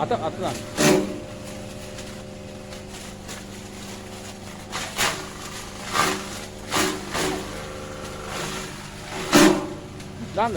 அதுதான் தான்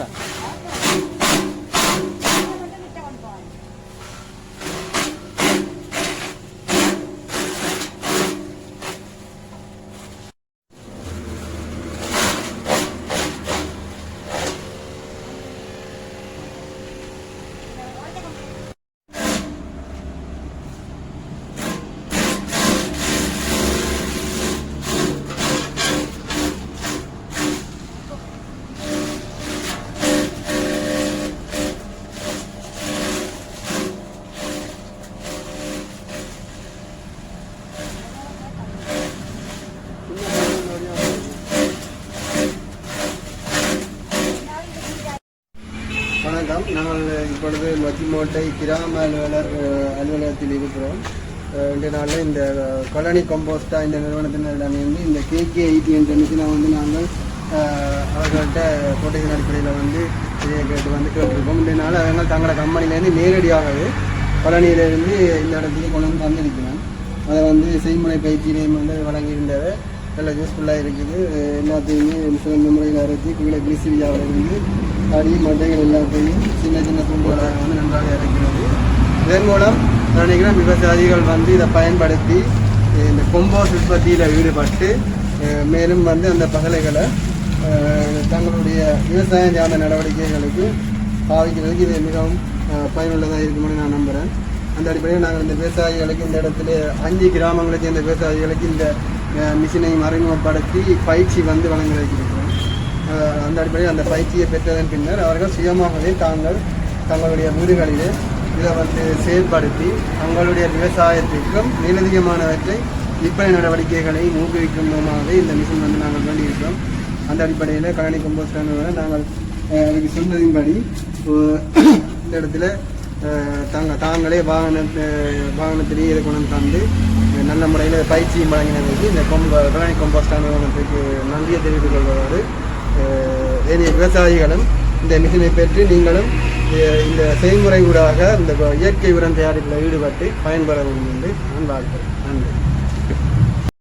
வணக்கம். நாங்கள் இப்பொழுது மத்திமோட்டை கிராம அலுவலகத்தில் இருக்கிறோம். இந்த நாளில் இந்த கொலனி கம்போஸ்டா இந்த நிறுவனத்தினரிடமிருந்து இந்த KK80 என்ற மிஷினை நாங்கள் அவர்கள்ட்ட கோட்டையின் அடிப்படையில் இதை கேட்டிருக்கோம். இந்த நாள் அவர்கள் தங்களோட கம்பெனிலேருந்து நேரடியாகவே கொலனியிலிருந்து இந்த இடத்துக்கு கொண்டு வந்து தந்திருக்கிறோம். அதை செய்முறை பயிற்சியிலையும் வழங்கியிருந்தவை நல்ல யூஸ்ஃபுல்லாக இருக்குது. எல்லாத்தையுமே சிறந்த முறையில் அரைச்சி கீழே கிளிசிரியாவில் இருந்து அடி மட்டைகள் எல்லாத்தையும் சின்ன சின்ன துண்டுகளாக நன்றாக இருக்கிறது. இதன் மூலம் நினைக்கிறேன் விவசாயிகள் இதை பயன்படுத்தி இந்த கொம்போஸ் உற்பத்தியில் ஈடுபட்டு மேலும் அந்த பகலைகளை தங்களுடைய விவசாயம் சார்ந்த நடவடிக்கைகளுக்கு பாவிக்கிறதுக்கு இது மிகவும் பயனுள்ளதாக இருக்கும்னு நான் நம்புகிறேன். அந்த அடிப்படையில் நாங்கள் இந்த விவசாயிகளுக்கு இந்த இடத்துல 5 கிராமங்களை சேர்ந்த விவசாயிகளுக்கு இந்த மிஷினை அறிமுகப்படுத்தி பயிற்சி வழங்க வைக்கிறோம். அந்த அடிப்படையில் அந்த பயிற்சியை பெற்றதன் பின்னர் அவர்கள் சுயமாகவே தங்களுடைய வீடுகளிலே இதை செயல்படுத்தி தங்களுடைய விவசாயத்திற்கும் மேலதிகமானவற்றை விற்பனை நடவடிக்கைகளை ஊக்குவிக்கும் மூலமாகவே இந்த மிஷின் நாங்கள் வேண்டியிருக்கிறோம். அந்த அடிப்படையில் கழனி கம்போஸ்டான நாங்கள் அதுக்கு சொன்னதின்படி இந்த இடத்துல தாங்களே வாகனத்திலேயே இதை கொண்டு தந்து நல்ல முறையில் பயிற்சியும் வழங்கினதுக்கு இந்த கழனி கம்போஸ்டான நிறுவனத்துக்கு நன்றியை தெரிவித்துக் கொள்வதோடு ஏனைய விவசாயிகளும் இந்த மிஷினை பெற்று நீங்களும் இந்த செய்முறை ஊடாக இந்த இயற்கை உரம் தயாரிப்பில் ஈடுபட்டு பயன்பெற வேண்டும் என்று நான் வாழ்கிறேன். நன்றி.